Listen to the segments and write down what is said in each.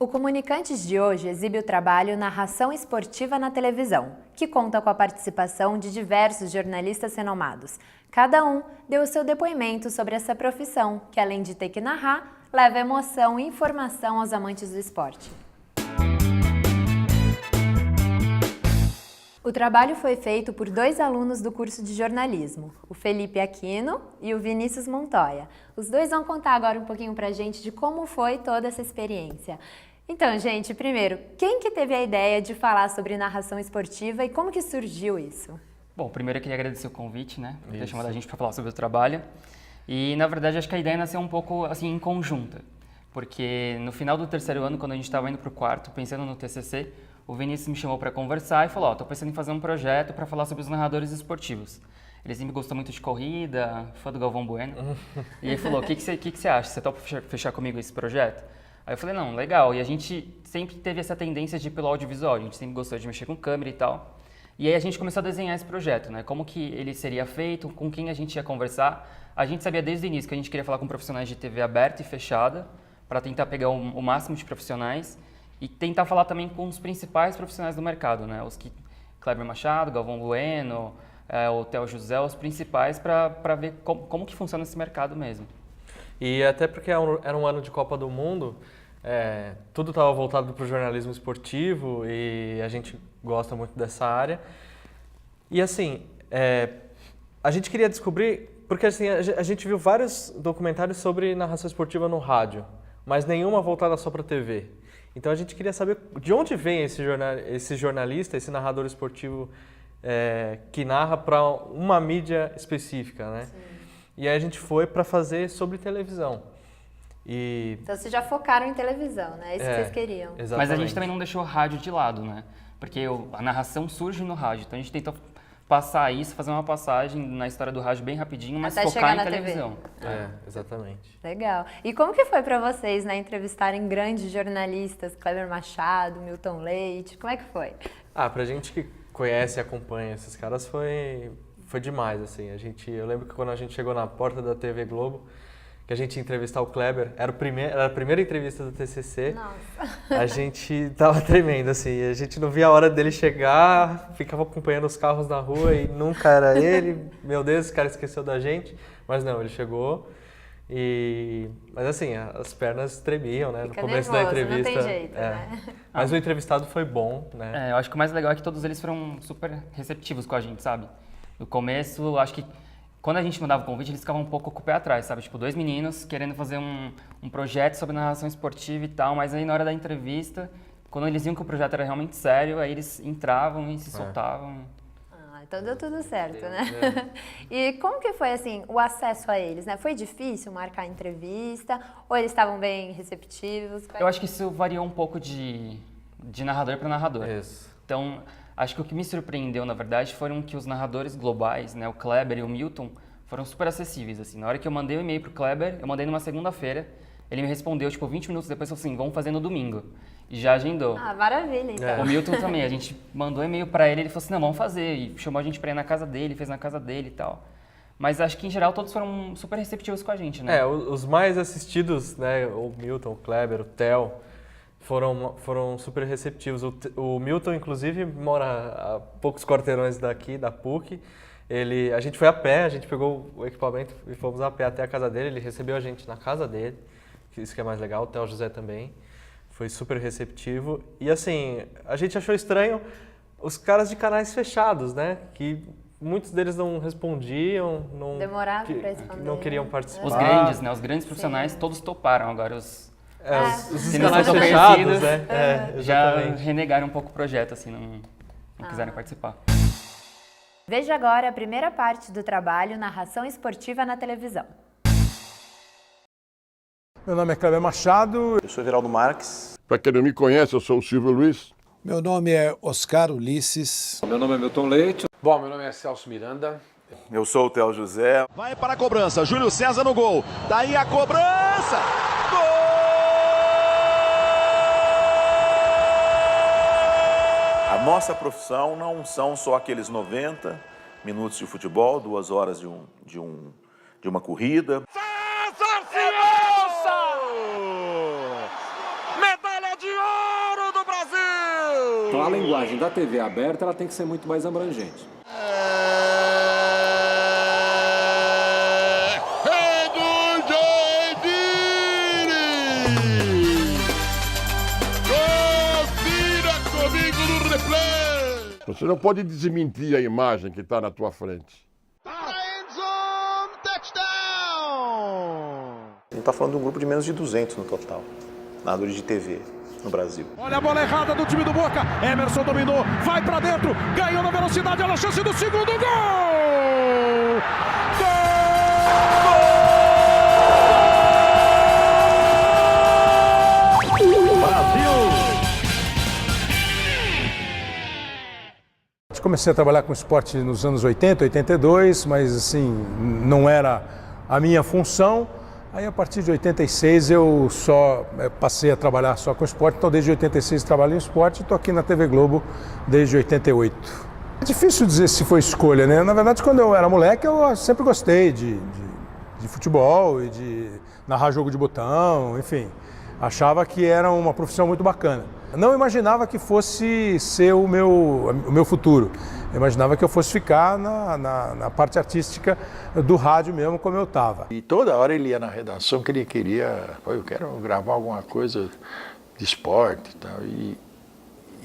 O Comunicantes de hoje exibe o trabalho Narração Esportiva na Televisão, que conta com a participação de diversos jornalistas renomados. Cada um deu o seu depoimento sobre essa profissão, que além de ter que narrar, leva emoção e informação aos amantes do esporte. O trabalho foi feito por 2 alunos do curso de jornalismo, o Felipe Aquino e o Vinícius Montoya. Os 2 vão contar agora um pouquinho pra gente de como foi toda essa experiência. Então, gente, primeiro, quem que teve a ideia de falar sobre narração esportiva e como que surgiu isso? Bom, primeiro eu queria agradecer o convite, né, por ter chamado a gente para falar sobre o trabalho. E, na verdade, acho que a ideia nasceu um pouco, assim, em conjunta. Porque no final do 3º ano, quando a gente estava indo para o 4º, pensando no TCC, o Vinícius me chamou para conversar e falou, tô pensando em fazer um projeto para falar sobre os narradores esportivos. Ele sempre gostou muito de corrida, fã do Galvão Bueno. E ele falou, o que você acha? Você topa fechar comigo esse projeto? Aí eu falei, não, legal. E a gente sempre teve essa tendência de ir pelo audiovisual, a gente sempre gostou de mexer com câmera e tal. E aí a gente começou a desenhar esse projeto, né? Como que ele seria feito, com quem a gente ia conversar. A gente sabia desde o início que a gente queria falar com profissionais de TV aberta e fechada, para tentar pegar o máximo de profissionais e tentar falar também com os principais profissionais do mercado, né? Os que Kleber Machado, Galvão Bueno, o Theo José, os principais, para ver como que funciona esse mercado mesmo. E até porque era um ano de Copa do Mundo, tudo estava voltado para o jornalismo esportivo e a gente gosta muito dessa área. E assim, a gente queria descobrir, porque assim, a gente viu vários documentários sobre narração esportiva no rádio, mas nenhuma voltada só para a TV. Então a gente queria saber de onde vem esse jornalista, esse narrador esportivo que narra para uma mídia específica, né? Sim. E aí a gente foi para fazer sobre televisão. Então vocês já focaram em televisão, né? É isso que vocês queriam. Exatamente. Mas a gente também não deixou o rádio de lado, né? Porque a narração surge no rádio, então a gente tentou passar isso, fazer uma passagem na história do rádio bem rapidinho, mas até focar na em televisão. Exatamente. Legal. E como que foi para vocês, né, entrevistarem grandes jornalistas, Kleber Machado, Milton Leite, como é que foi? Pra gente que conhece e acompanha esses caras foi demais, assim. Eu lembro que quando a gente chegou na porta da TV Globo, que a gente ia entrevistar o Kleber, era a primeira entrevista do TCC. Nossa. A gente tava tremendo, assim, a gente não via a hora dele chegar, ficava acompanhando os carros na rua e nunca era ele. Meu Deus, esse cara esqueceu da gente. Mas não, ele chegou mas assim, as pernas tremiam, né? Fica no começo nervoso, da entrevista. não tem jeito, né? Mas o entrevistado foi bom, né? Eu acho que o mais legal é que todos eles foram super receptivos com a gente, sabe? No começo, acho que quando a gente mandava o convite, eles ficavam um pouco com o pé atrás, sabe? Tipo, 2 meninos querendo fazer um projeto sobre narração esportiva e tal, mas aí na hora da entrevista, quando eles viam que o projeto era realmente sério, aí eles entravam e se soltavam. Então deu tudo certo, né? E como que foi, assim, o acesso a eles, né? Foi difícil marcar a entrevista ou eles estavam bem receptivos? Eu acho que isso variou um pouco de narrador para narrador. Isso. Então, acho que o que me surpreendeu, na verdade, foram que os narradores globais, né, o Kleber e o Milton, foram super acessíveis, assim. Na hora que eu mandei o e-mail pro Kleber, eu mandei numa segunda-feira, ele me respondeu, tipo, 20 minutos depois, falou assim, vamos fazer no domingo. E já agendou. Maravilha, então. O Milton também, a gente mandou e-mail pra ele falou assim, não, vamos fazer. E chamou a gente pra ir na casa dele, fez na casa dele e tal. Mas acho que, em geral, todos foram super receptivos com a gente, né? Os mais assistidos, né, o Milton, o Kleber, o Theo, foram super receptivos. O Milton, inclusive, mora a poucos quarteirões daqui, da PUC. A gente foi a pé, a gente pegou o equipamento e fomos a pé até a casa dele. Ele recebeu a gente na casa dele, isso que é mais legal. O Theo José também foi super receptivo. E assim, a gente achou estranho os caras de canais fechados, né? Que muitos deles não respondiam, demoravam para responder, não queriam participar. Os grandes, né? Os grandes profissionais, todos toparam. Agora os canais fechados, né? Já renegaram um pouco o projeto, assim, não quiseram participar. Veja agora a primeira parte do trabalho Narração Esportiva na Televisão. Meu nome é Kleber Machado. Eu sou Everaldo Marques. Para quem não me conhece, eu sou o Silvio Luiz. Meu nome é Oscar Ulisses. Meu nome é Milton Leite. Bom, meu nome é Celso Miranda. Eu sou o Theo José. Vai para a cobrança, Júlio César no gol. Daí a cobrança! Gol! A nossa profissão não são só aqueles 90 minutos de futebol, 2 horas de uma corrida. Medalha de A linguagem da TV aberta ela tem que ser muito mais abrangente. Você não pode desmentir a imagem que está na tua frente. A gente está falando de um grupo de menos de 200 no total, narradores de TV no Brasil. Olha a bola errada do time do Boca. Emerson dominou, vai pra dentro, ganhou na velocidade, olha a chance do segundo gol! Comecei a trabalhar com esporte nos anos 80, 82, mas assim, não era a minha função. Aí a partir de 86 eu passei a trabalhar só com esporte, então desde 86 trabalho em esporte e estou aqui na TV Globo desde 88. É difícil dizer se foi escolha, né? Na verdade, quando eu era moleque, eu sempre gostei de futebol e de narrar jogo de botão, enfim. Achava que era uma profissão muito bacana. Não imaginava que fosse ser o meu futuro. Eu imaginava que eu fosse ficar na parte artística do rádio mesmo, como eu estava. E toda hora ele ia na redação que ele queria, eu quero gravar alguma coisa de esporte e tal.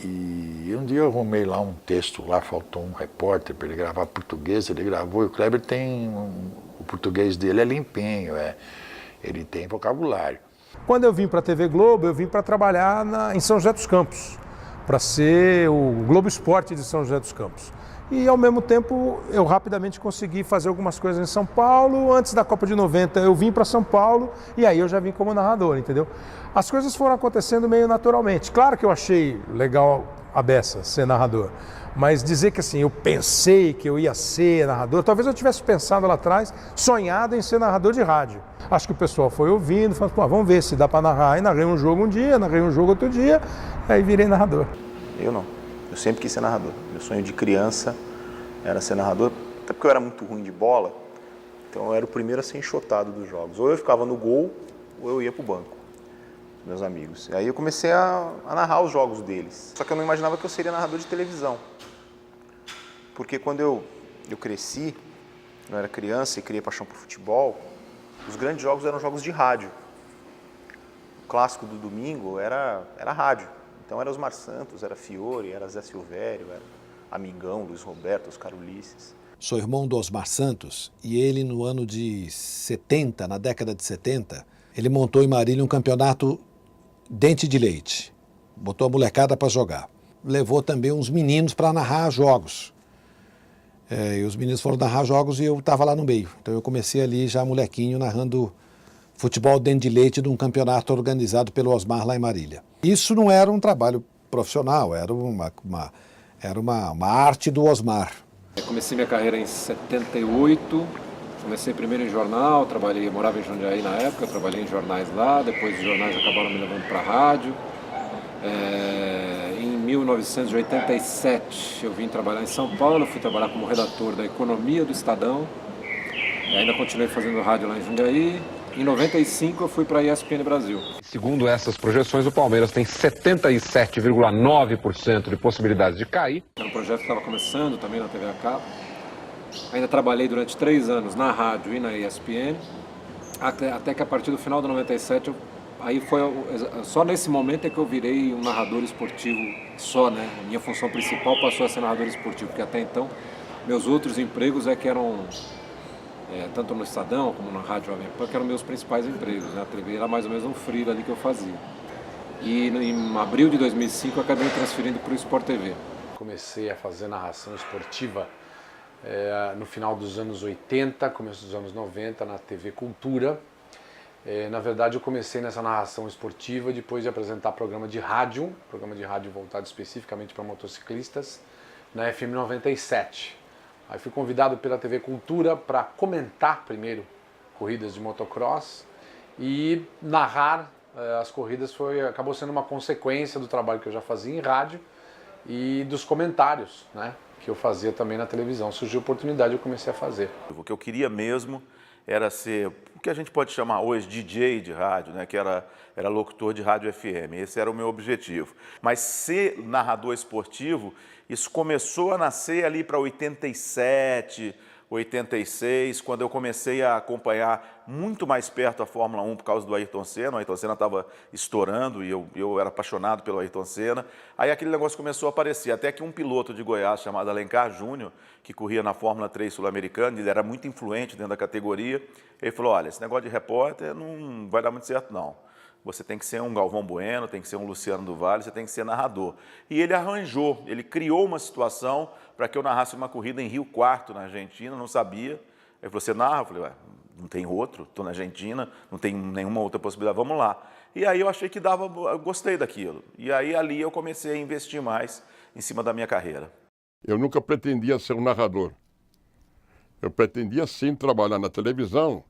E um dia eu arrumei lá um texto, lá faltou um repórter para ele gravar português, ele gravou, e o Kleber tem, o português dele é limpinho, ele tem vocabulário. Quando eu vim para a TV Globo, eu vim para trabalhar em São José dos Campos, para ser o Globo Esporte de São José dos Campos. E, ao mesmo tempo, eu rapidamente consegui fazer algumas coisas em São Paulo. Antes da Copa de 90, eu vim para São Paulo e aí eu já vim como narrador, entendeu? As coisas foram acontecendo meio naturalmente. Claro que eu achei legal a beça ser narrador, mas dizer que assim, eu pensei que eu ia ser narrador, talvez eu tivesse pensado lá atrás, sonhado em ser narrador de rádio. Acho que o pessoal foi ouvindo, falando, pô, vamos ver se dá para narrar. Aí narrei um jogo um dia, narrei um jogo outro dia, aí virei narrador. Eu não. Eu sempre quis ser narrador. Meu sonho de criança era ser narrador, até porque eu era muito ruim de bola, então eu era o primeiro a ser enxotado dos jogos. Ou eu ficava no gol, ou eu ia pro banco, meus amigos. Aí eu comecei a narrar os jogos deles. Só que eu não imaginava que eu seria narrador de televisão. Porque quando eu cresci, eu era criança e criei paixão por futebol, os grandes jogos eram jogos de rádio. O clássico do domingo era rádio. Então era Osmar Santos, era Fiore, era Zé Silvério, era Amigão, Luiz Roberto, Oscar Ulisses. Sou irmão do Osmar Santos e ele no ano de 70, na década de 70, ele montou em Marília um campeonato dente de leite. Botou a molecada para jogar. Levou também uns meninos para narrar jogos. E os meninos foram narrar jogos e eu estava lá no meio. Então eu comecei ali já molequinho narrando futebol dentro de leite de um campeonato organizado pelo Osmar lá em Marília. Isso não era um trabalho profissional, era uma arte do Osmar. Eu comecei minha carreira em 78, comecei primeiro em jornal, morava em Jundiaí na época, trabalhei em jornais lá, depois os jornais acabaram me levando para a rádio. Em 1987 eu vim trabalhar em São Paulo, fui trabalhar como redator da Economia do Estadão, ainda continuei fazendo rádio lá em Jundiaí. Em 95 eu fui para a ESPN Brasil. Segundo essas projeções, o Palmeiras tem 77,9% de possibilidades de cair. Era um projeto que estava começando também na TV a cabo. Ainda trabalhei durante 3 anos na rádio e na ESPN, até que a partir do final de 97, aí foi só nesse momento é que eu virei um narrador esportivo só, né? A minha função principal passou a ser narrador esportivo, porque até então meus outros empregos que eram tanto no Estadão como na Rádio Jovem Pan, que eram meus principais empregos, né? A TV era mais ou menos um freela ali que eu fazia. E em abril de 2005 eu acabei transferindo para o Sport TV. Comecei a fazer narração esportiva no final dos anos 80, começo dos anos 90, na TV Cultura. Na verdade, eu comecei nessa narração esportiva depois de apresentar programa de rádio voltado especificamente para motociclistas, na FM 97. Aí fui convidado pela TV Cultura para comentar primeiro corridas de motocross e narrar as corridas acabou sendo uma consequência do trabalho que eu já fazia em rádio e dos comentários, né, que eu fazia também na televisão. Surgiu a oportunidade e eu comecei a fazer. O que eu queria mesmo era ser, que a gente pode chamar hoje DJ de rádio, né, que era locutor de rádio FM. Esse era o meu objetivo. Mas ser narrador esportivo, isso começou a nascer ali para 87, 86, quando eu comecei a acompanhar muito mais perto a Fórmula 1 por causa do Ayrton Senna. O Ayrton Senna estava estourando e eu era apaixonado pelo Ayrton Senna. Aí aquele negócio começou a aparecer, até que um piloto de Goiás chamado Alencar Júnior, que corria na Fórmula 3 sul-americana, ele era muito influente dentro da categoria, ele falou, olha, esse negócio de repórter não vai dar muito certo não. Você tem que ser um Galvão Bueno, tem que ser um Luciano do Vale, você tem que ser narrador. E ele arranjou, ele criou uma situação para que eu narrasse uma corrida em Rio Quarto, na Argentina, não sabia. Ele falou, você narra? Eu falei, ué, não tem outro, estou na Argentina, não tem nenhuma outra possibilidade, vamos lá. E aí eu achei que dava, eu gostei daquilo. E aí ali eu comecei a investir mais em cima da minha carreira. Eu nunca pretendia ser um narrador. Eu pretendia sim trabalhar na televisão,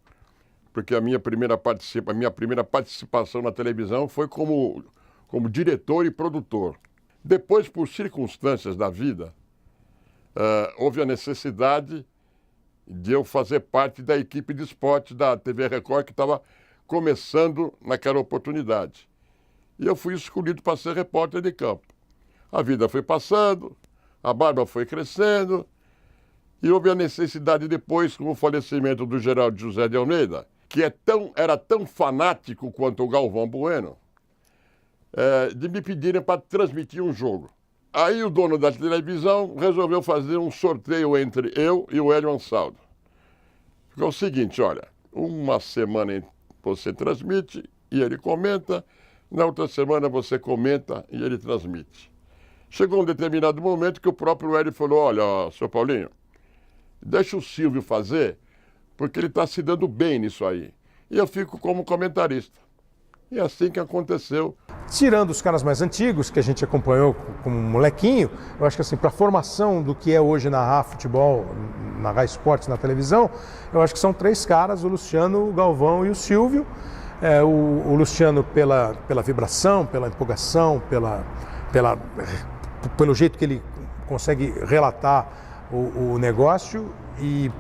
porque a minha primeira participação na televisão foi como diretor e produtor. Depois, por circunstâncias da vida, houve a necessidade de eu fazer parte da equipe de esporte da TV Record, que estava começando naquela oportunidade. E eu fui escolhido para ser repórter de campo. A vida foi passando, a barba foi crescendo, e houve a necessidade depois, com o falecimento do Geraldo José de Almeida, que era tão fanático quanto o Galvão Bueno, de me pedirem para transmitir um jogo. Aí o dono da televisão resolveu fazer um sorteio entre eu e o Hélio Ansaldo. Ficou o seguinte, olha, uma semana você transmite e ele comenta, na outra semana você comenta e ele transmite. Chegou um determinado momento que o próprio Hélio falou, olha, seu Paulinho, deixa o Silvio fazer, porque ele está se dando bem nisso aí. E eu fico como comentarista. E é assim que aconteceu. Tirando os caras mais antigos, que a gente acompanhou como molequinho, eu acho que assim, para a formação do que é hoje narrar futebol, narrar esportes na televisão, eu acho que são três caras, o Luciano, o Galvão e o Silvio. O Luciano pela vibração, pela empolgação, pelo jeito que ele consegue relatar o negócio e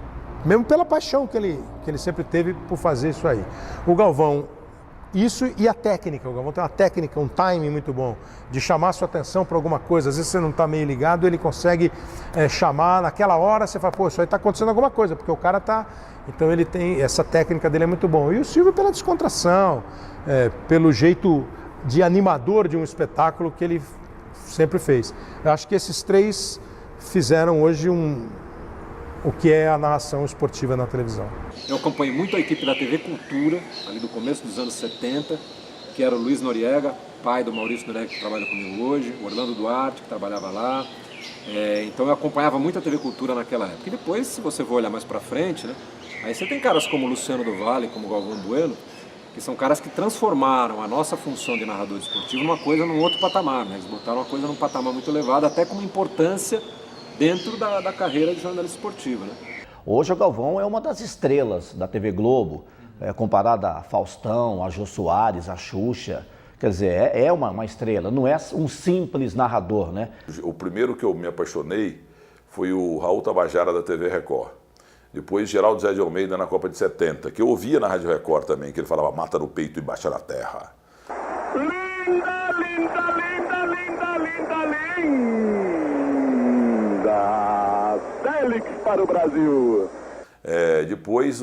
mesmo pela paixão que ele sempre teve por fazer isso aí. O Galvão, isso e a técnica. O Galvão tem uma técnica, um timing muito bom de chamar a sua atenção para alguma coisa. Às vezes você não está meio ligado, ele consegue chamar naquela hora, você fala, pô, isso aí está acontecendo alguma coisa, porque o cara está... Então ele tem, essa técnica dele é muito bom. E o Silvio pela descontração, pelo jeito de animador de um espetáculo que ele sempre fez. Eu acho que esses três fizeram hoje o que é a narração esportiva na televisão. Eu acompanhei muito a equipe da TV Cultura, ali do começo dos anos 70, que era o Luiz Noriega, pai do Maurício Noriega, que trabalha comigo hoje, o Orlando Duarte, que trabalhava lá. Então eu acompanhava muito a TV Cultura naquela época. E depois, se você for olhar mais pra frente, né, aí você tem caras como o Luciano do Vale, como o Galvão Bueno, que são caras que transformaram a nossa função de narrador esportivo numa coisa num outro patamar, né? Eles botaram uma coisa num patamar muito elevado, até com importância dentro da carreira de jornalista esportivo, né? Hoje o Galvão é uma das estrelas da TV Globo, comparada a Faustão, a Jô Soares, a Xuxa. Quer dizer, é uma estrela, não é um simples narrador, né? O primeiro que eu me apaixonei foi o Raul Tabajara da TV Record. Depois Geraldo José de Almeida na Copa de 70, que eu ouvia na Rádio Record também, que ele falava mata no peito e baixa na terra. Linda, linda, linda, linda, linda, linda! Félix para o Brasil! Depois,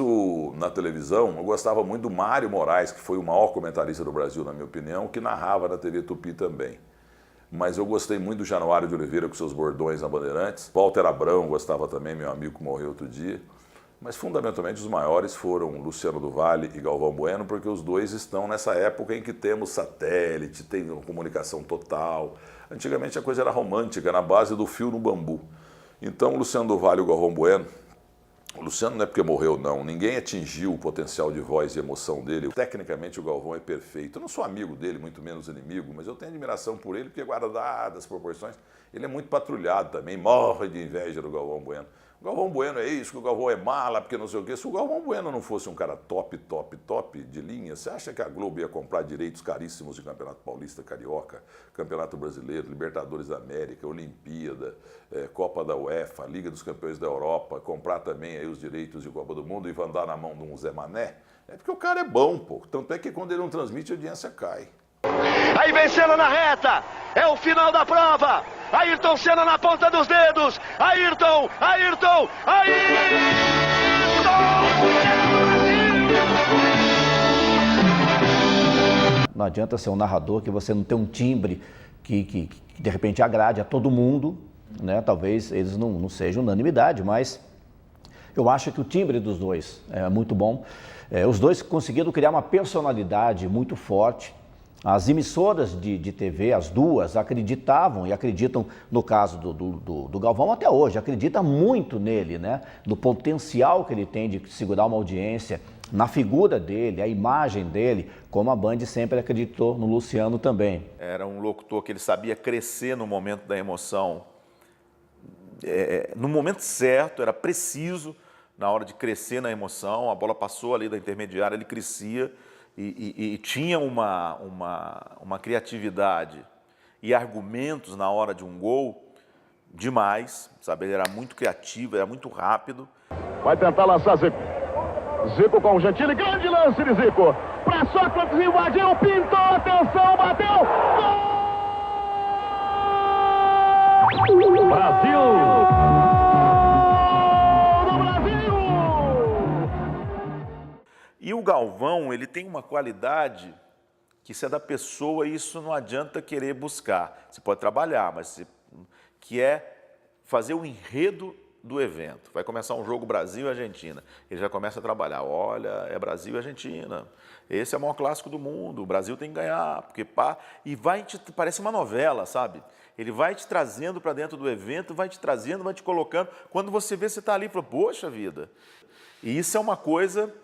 na televisão, eu gostava muito do Mário Moraes, que foi o maior comentarista do Brasil, na minha opinião, que narrava na TV Tupi também. Mas eu gostei muito do Januário de Oliveira com seus bordões na Bandeirantes. Walter Abrão gostava também, meu amigo que morreu outro dia. Mas fundamentalmente os maiores foram Luciano do Vale e Galvão Bueno, porque os dois estão nessa época em que temos satélite, tem comunicação total. Antigamente a coisa era romântica, na base do fio no bambu. Então o Luciano do Vale e o Galvão Bueno, o Luciano não é porque morreu não, ninguém atingiu o potencial de voz e emoção dele. Tecnicamente o Galvão é perfeito. Eu não sou amigo dele, muito menos inimigo, mas eu tenho admiração por ele porque guardadas as proporções. Ele é muito patrulhado também, morre de inveja do Galvão Bueno. O Galvão Bueno é isso, que o Galvão é mala, porque não sei o quê. Se o Galvão Bueno não fosse um cara top de linha, você acha que a Globo ia comprar direitos caríssimos de Campeonato Paulista, Carioca, Campeonato Brasileiro, Libertadores da América, Olimpíada, Copa da UEFA, Liga dos Campeões da Europa, comprar também aí os direitos de Copa do Mundo e andar na mão de um Zé Mané? É porque o cara é bom, pô. Tanto é que quando ele não transmite, a audiência cai. Aí vem Senna na reta, é o final da prova. Ayrton Senna na ponta dos dedos. Ayrton! Não adianta ser um narrador que você não tem um timbre que de repente agrade a todo mundo, né? Talvez eles não sejam unanimidade, mas eu acho que o timbre dos dois é muito bom. Os dois conseguiram criar uma personalidade muito forte. As emissoras de TV, as duas, acreditavam e acreditam, no caso do Galvão até hoje, acredita muito nele, né? No potencial que ele tem de segurar uma audiência, na figura dele, a imagem dele, como a Band sempre acreditou no Luciano também. Era um locutor que ele sabia crescer no momento da emoção, no momento certo, era preciso na hora de crescer na emoção, a bola passou ali da intermediária, ele crescia. E tinha uma criatividade e argumentos na hora de um gol demais, sabe? Ele era muito criativo, era muito rápido. Vai tentar lançar Zico. Zico com o Gentili, grande lance de Zico. Para Sócrates, invadiu, pintou, atenção, bateu. Gol! Brasil! E o Galvão, ele tem uma qualidade que se é da pessoa, isso não adianta querer buscar. Você pode trabalhar, mas que é fazer o enredo do evento. Vai começar um jogo Brasil e Argentina. Ele já começa a trabalhar. Olha, é Brasil e Argentina. Esse é o maior clássico do mundo. O Brasil tem que ganhar. Porque pá, e parece uma novela, sabe? Ele vai te trazendo para dentro do evento, vai te trazendo, vai te colocando. Quando você vê, você está ali e fala, poxa vida. E isso é uma coisa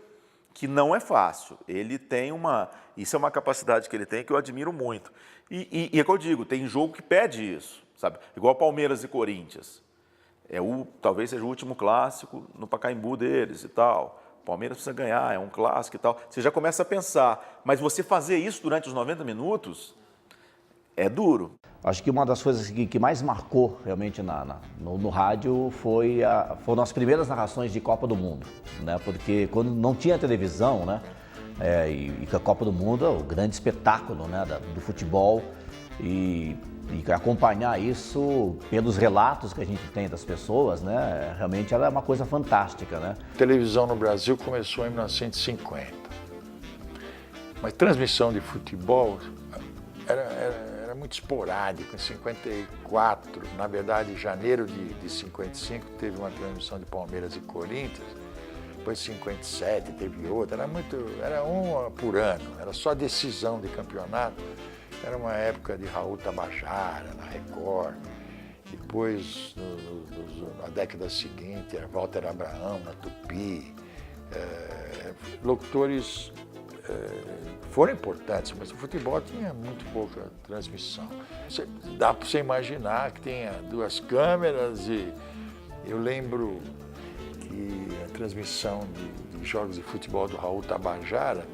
que não é fácil. Ele tem isso é uma capacidade que ele tem que eu admiro muito. E é o que eu digo, tem jogo que pede isso, sabe? Igual Palmeiras e Corinthians. Talvez seja o último clássico no Pacaembu deles e tal. Palmeiras precisa ganhar, é um clássico e tal. Você já começa a pensar, mas você fazer isso durante os 90 minutos é duro. Acho que uma das coisas que mais marcou realmente no rádio foram as primeiras narrações de Copa do Mundo, né? Porque quando não tinha televisão, né? E a Copa do Mundo é o grande espetáculo, né? Do futebol e acompanhar isso pelos relatos que a gente tem das pessoas, né? Realmente ela é uma coisa fantástica, né? A televisão no Brasil começou em 1950, mas transmissão de futebol era muito esporádico. Em 54, na verdade, em janeiro de 55, teve uma transmissão de Palmeiras e Corinthians. Depois, em 57, teve outra. Era uma por ano. Era só decisão de campeonato. Era uma época de Raul Tabajara, na Record. Depois, na década seguinte, era Walter Abraão, na Tupi. Locutores foram importantes, mas o futebol tinha muito pouca transmissão. Dá para você imaginar que tenha duas câmeras e eu lembro que a transmissão de jogos de futebol do Raul Tabajara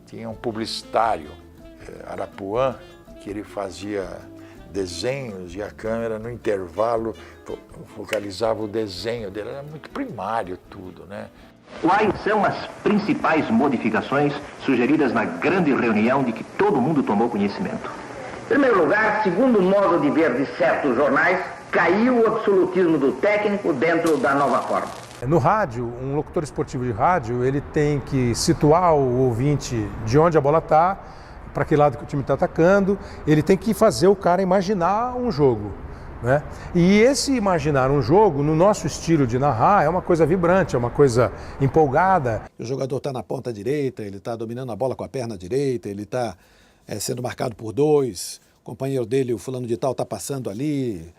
tinha um publicitário, Arapuã, que ele fazia desenhos e a câmera no intervalo focalizava o desenho dele, era muito primário tudo, né? Quais são as principais modificações sugeridas na grande reunião de que todo mundo tomou conhecimento? Em primeiro lugar, segundo o modo de ver de certos jornais, caiu o absolutismo do técnico dentro da nova forma. No rádio, um locutor esportivo de rádio, ele tem que situar o ouvinte de onde a bola está, para que lado que o time está atacando, ele tem que fazer o cara imaginar um jogo, né? E esse imaginar um jogo, no nosso estilo de narrar, é uma coisa vibrante, é uma coisa empolgada. O jogador está na ponta direita, ele está dominando a bola com a perna direita, ele está sendo marcado por dois, o companheiro dele, o fulano de tal, está passando ali,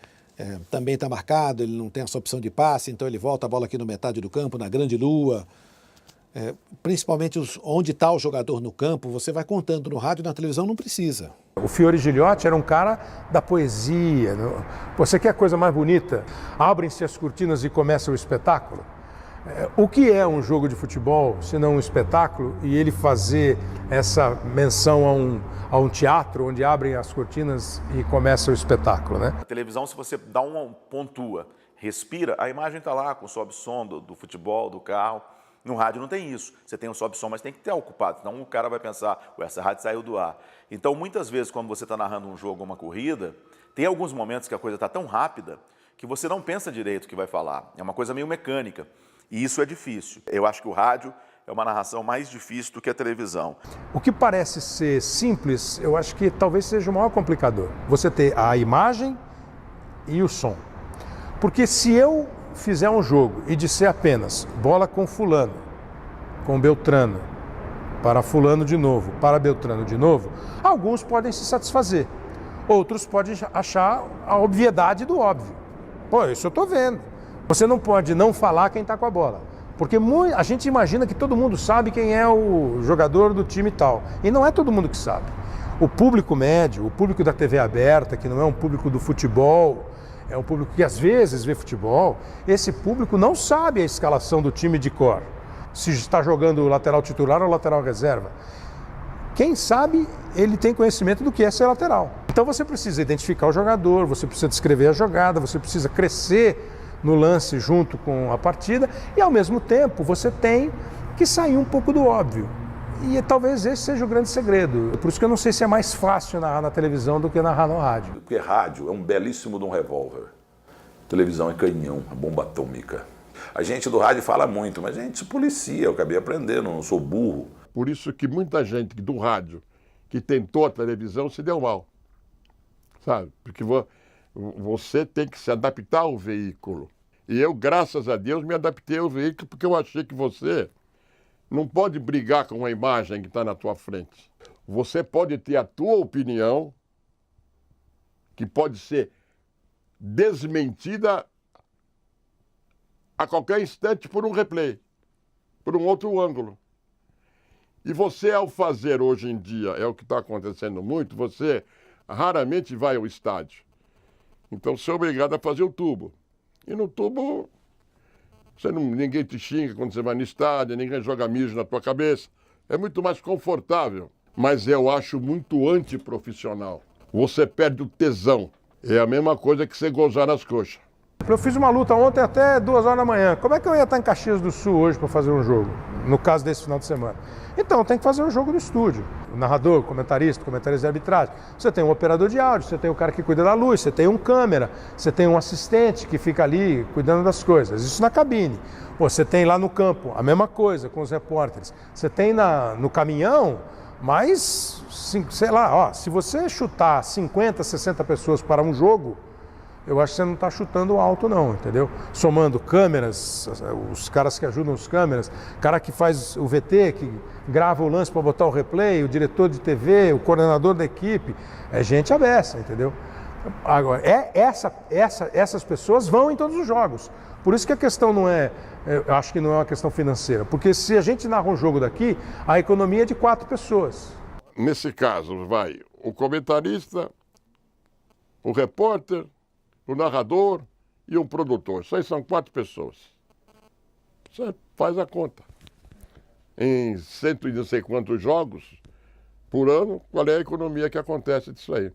também está marcado, ele não tem essa opção de passe, então ele volta a bola aqui no metade do campo, na grande lua. Principalmente onde está o jogador no campo, você vai contando. No rádio e na televisão não precisa. O Fiore Giliotti era um cara da poesia. Você quer a coisa mais bonita? Abrem-se as cortinas e começa o espetáculo. O que é um jogo de futebol, se não um espetáculo, e ele fazer essa menção a um teatro onde abrem as cortinas e começa o espetáculo, né? Na televisão, se você dá uma pontua, respira, a imagem está lá com o sobe-som do futebol, do carro. No rádio não tem isso. Você tem um sobe-som, mas tem que ter ocupado, senão o cara vai pensar, essa rádio saiu do ar. Então, muitas vezes, quando você está narrando um jogo ou uma corrida, tem alguns momentos que a coisa está tão rápida que você não pensa direito o que vai falar. É uma coisa meio mecânica. E isso é difícil. Eu acho que o rádio é uma narração mais difícil do que a televisão. O que parece ser simples, eu acho que talvez seja o maior complicador. Você ter a imagem e o som. Porque se eu fizer um jogo e disser apenas bola com fulano, com Beltrano, para fulano de novo, para Beltrano de novo, alguns podem se satisfazer. Outros podem achar a obviedade do óbvio. Pô, isso eu estou vendo. Você não pode não falar quem está com a bola. Porque a gente imagina que todo mundo sabe quem é o jogador do time tal. E não é todo mundo que sabe. O público médio, o público da TV aberta, que não é um público do futebol, é um público que às vezes vê futebol, esse público não sabe a escalação do time de cor. Se está jogando o lateral titular ou lateral reserva. Quem sabe, ele tem conhecimento do que é ser lateral. Então você precisa identificar o jogador, você precisa descrever a jogada, você precisa crescer no lance junto com a partida e, ao mesmo tempo, você tem que sair um pouco do óbvio. E talvez esse seja o grande segredo. Por isso que eu não sei se é mais fácil narrar na televisão do que narrar no rádio. Porque rádio é um belíssimo de um revólver. Televisão é canhão, a bomba atômica. A gente do rádio fala muito, mas a gente se policia, eu acabei aprendendo, não sou burro. Por isso que muita gente do rádio que tentou a televisão se deu mal. Sabe? Porque você tem que se adaptar ao veículo. E eu, graças a Deus, me adaptei ao veículo porque eu achei que você não pode brigar com a imagem que está na tua frente. Você pode ter a tua opinião, que pode ser desmentida a qualquer instante por um replay, por um outro ângulo. E você, ao fazer hoje em dia, é o que está acontecendo muito, você raramente vai ao estádio. Então você é obrigado a fazer o tubo. E no tubo, ninguém te xinga quando você vai no estádio, ninguém joga mijo na tua cabeça. É muito mais confortável. Mas eu acho muito antiprofissional. Você perde o tesão. É a mesma coisa que você gozar nas coxas. Eu fiz uma luta ontem até 2 horas da manhã. Como é que eu ia estar em Caxias do Sul hoje para fazer um jogo? No caso desse final de semana. Então, tem que fazer um jogo no estúdio. O narrador, comentarista de arbitragem. Você tem um operador de áudio, você tem o cara que cuida da luz, você tem um câmera, você tem um assistente que fica ali cuidando das coisas. Isso na cabine. Você tem lá no campo a mesma coisa com os repórteres. Você tem no caminhão, mas, sei lá, ó, se você chutar 50, 60 pessoas para um jogo, eu acho que você não está chutando alto não, entendeu? Somando câmeras, os caras que ajudam os câmeras, o cara que faz o VT, que grava o lance para botar o replay, o diretor de TV, o coordenador da equipe, é gente abessa, entendeu? Agora, essas pessoas vão em todos os jogos. Por isso que a questão não é, eu acho que não é uma questão financeira, porque se a gente narra um jogo daqui, a economia é de 4 pessoas. Nesse caso, vai o comentarista, o repórter, o narrador e um produtor. Isso aí são 4 pessoas. Você faz a conta. Em 100 e não sei quantos jogos por ano, qual é a economia que acontece disso aí?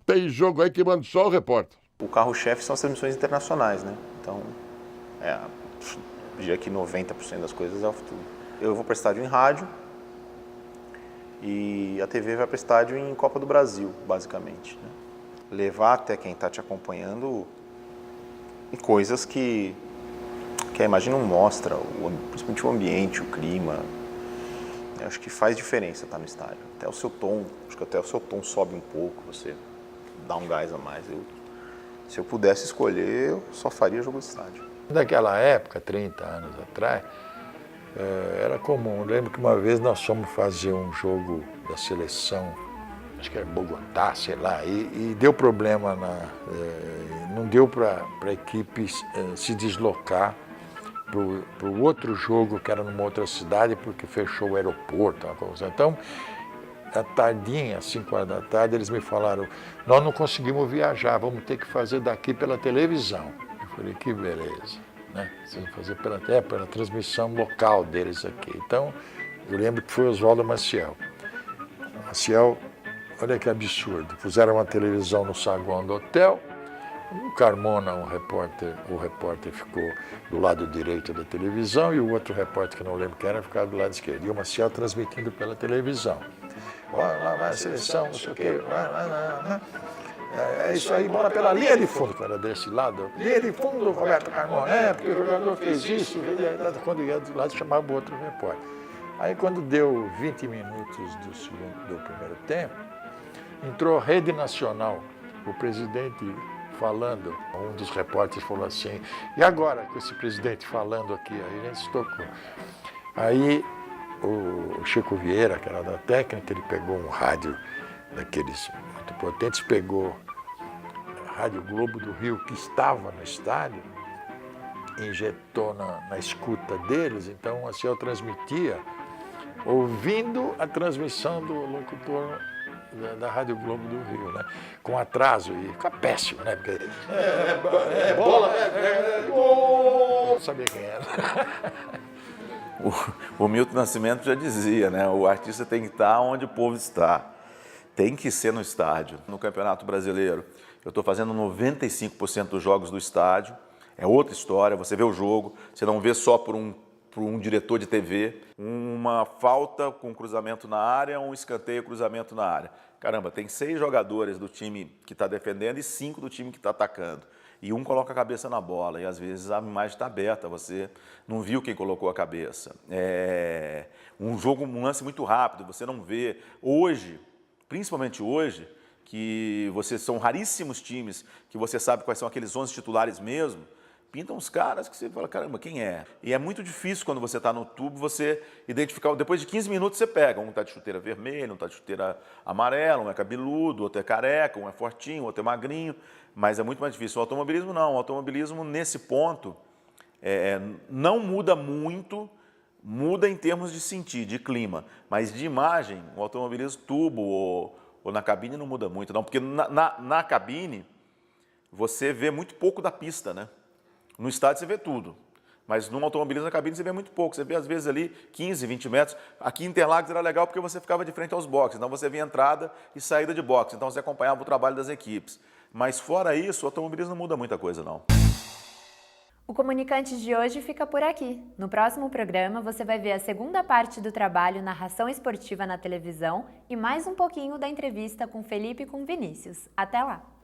Tem jogo aí que manda só o repórter. O carro-chefe são as transmissões internacionais, né? Então, diria que 90% das coisas é o futuro. Eu vou para estádio em rádio e a TV vai para estádio em Copa do Brasil, basicamente, né? Levar até quem está te acompanhando coisas que a imagem não mostra, principalmente o ambiente, o clima. Eu acho que faz diferença estar no estádio. Até o seu tom, acho que até o seu tom sobe um pouco, você dá um gás a mais. Se eu pudesse escolher, eu só faria jogo de estádio. Naquela época, 30 anos atrás, era comum. Eu lembro que uma vez nós fomos fazer um jogo da seleção, acho que era Bogotá, sei lá, e deu problema, não deu para a equipe se deslocar para o outro jogo, que era numa outra cidade, porque fechou o aeroporto, uma coisa. Então, à tardinha, às 5 horas da tarde, eles me falaram, nós não conseguimos viajar, vamos ter que fazer daqui pela televisão. Eu falei, que beleza, né? Vocês vão fazer pela transmissão local deles aqui. Então, eu lembro que foi Oswaldo Maciel. Maciel, olha que absurdo, puseram uma televisão no saguão do hotel, o Carmona, o repórter ficou do lado direito da televisão e o outro repórter, que não lembro quem era, ficava do lado esquerdo. E o Maciel transmitindo pela televisão. Olha, lá vai a seleção, não sei o quê. É isso aí, bola pela linha de fundo. Era desse lado. Linha de fundo, Roberto Carmona. Porque o jogador fez isso. Quando ia do lado, chamava o outro repórter. Aí, quando deu 20 minutos do primeiro tempo, entrou a Rede Nacional, o presidente falando, um dos repórteres falou assim, e agora com esse presidente falando aqui, aí a gente se tocou. Aí o Chico Vieira, que era da técnica, ele pegou um rádio daqueles muito potentes, pegou a Rádio Globo do Rio, que estava no estádio, injetou na escuta deles, então o Maciel transmitia, ouvindo a transmissão do locutor da Rádio Globo do Rio, né? Com atraso, e fica péssimo, né? Porque bola, gol! Não sabia quem era. O Milton Nascimento já dizia, né? O artista tem que estar onde o povo está. Tem que ser no estádio. No Campeonato Brasileiro, eu estou fazendo 95% dos jogos do estádio. É outra história, você vê o jogo, você não vê só por um diretor de TV, uma falta com cruzamento na área, um escanteio, cruzamento na área. Caramba, tem 6 jogadores do time que está defendendo e 5 do time que está atacando. E um coloca a cabeça na bola, e às vezes a imagem está aberta, você não viu quem colocou a cabeça. É um lance muito rápido, você não vê. Hoje, principalmente hoje, que são raríssimos times que você sabe quais são aqueles 11 titulares mesmo, pintam uns caras que você fala, caramba, quem é? E é muito difícil quando você está no tubo, você identificar, depois de 15 minutos você pega, um está de chuteira vermelha, um está de chuteira amarela, um é cabeludo, outro é careca, um é fortinho, outro é magrinho, mas é muito mais difícil. O automobilismo não, o automobilismo nesse ponto não muda muito, muda em termos de sentir, de clima, mas de imagem, o automobilismo tubo ou na cabine não muda muito, não, porque na cabine você vê muito pouco da pista, né? No estádio você vê tudo, mas no automobilismo na cabine você vê muito pouco. Você vê às vezes ali 15, 20 metros. Aqui em Interlagos era legal porque você ficava de frente aos boxes, então você via entrada e saída de boxe, então você acompanhava o trabalho das equipes. Mas fora isso, o automobilismo não muda muita coisa não. O Comunicante de hoje fica por aqui. No próximo programa você vai ver a segunda parte do trabalho Narração Esportiva na televisão e mais um pouquinho da entrevista com Felipe e com Vinícius. Até lá!